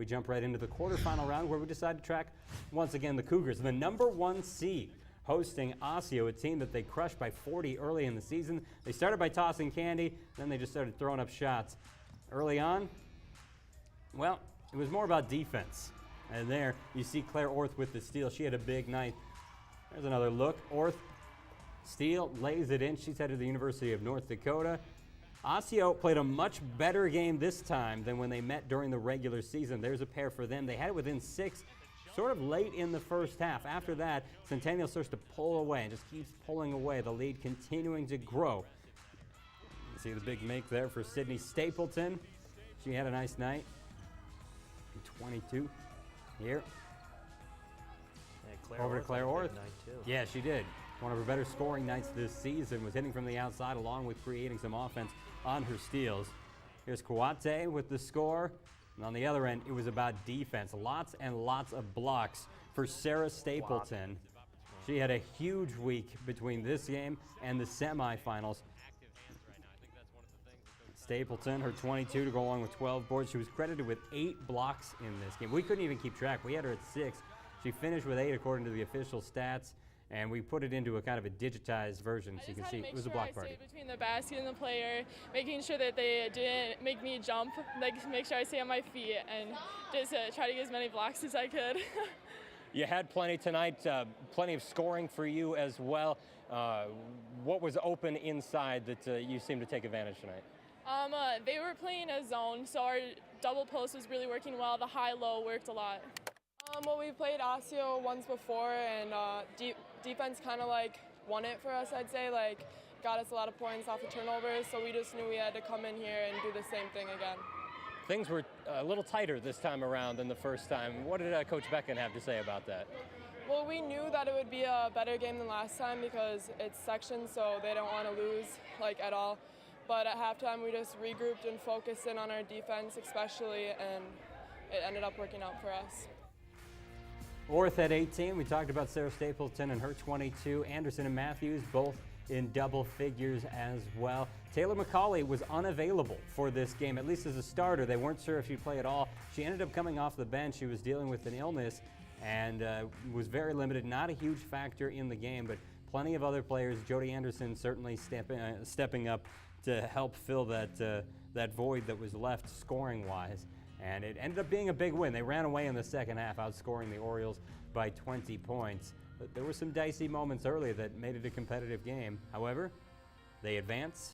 we jump right into the quarterfinal round where we decide to track, once again, the Cougars, the #1 seed, hosting Osseo, a team that they crushed by 40 early in the season. They started by tossing candy, then they just started throwing up shots. Early on, well, it was more about defense. And there you see Claire Orth with the steal. She had a big night. There's another look. Orth, steal, lays it in. She's headed to the University of North Dakota. Osseo played a much better game this time than when they met during the regular season. There's a pair for them. They had it within 6 sort of late in the first half. After that, Centennial starts to pull away and just keeps pulling away, the lead continuing to grow. You see the big make there for Sara Stapleton. She had a nice night. 22 here. Yeah, over to Claire Orth. Too. Yeah, she did. One of her better scoring nights this season, was hitting from the outside along with creating some offense on her steals. Here's Kawate with the score. And on the other end, it was about defense. Lots and lots of blocks for Sara Stapleton. She had a huge week between this game and the semifinals. Stapleton, her 22 to go along with 12 boards. She was credited with 8 blocks in this game. We couldn't even keep track. We had her at 6. She finished with 8 according to the official stats, and we put it into a kind of a digitized version so you can see it was a block party. I stayed between the basket and the player, making sure that they didn't make me jump, like make sure I stay on my feet and just try to get as many blocks as I could. You had plenty tonight, plenty of scoring for you as well. What was open inside that you seemed to take advantage tonight? They were playing a zone, so our double post was really working well. The high-low worked a lot. Well, we played Osseo once before, and defense kind of like won it for us, I'd say. Like, got us a lot of points off of turnovers, so we just knew we had to come in here and do the same thing again. Things were a little tighter this time around than the first time. What did Coach Becken have to say about that? Well, we knew that it would be a better game than last time because it's sections, so they don't want to lose like at all. But at halftime, we just regrouped and focused in on our defense especially, and it ended up working out for us. Orth at 18. We talked about Sara Stapleton and her 22. Anderson and Matthews both in double figures as well. Taylor McCauley was unavailable for this game, at least as a starter. They weren't sure if she'd play at all. She ended up coming off the bench. She was dealing with an illness and was very limited. Not a huge factor in the game, but plenty of other players. Jody Anderson certainly stepping up to help fill that void that was left scoring-wise. And it ended up being a big win. They ran away in the second half, outscoring the Orioles by 20 points. But there were some dicey moments early that made it a competitive game. However, they advance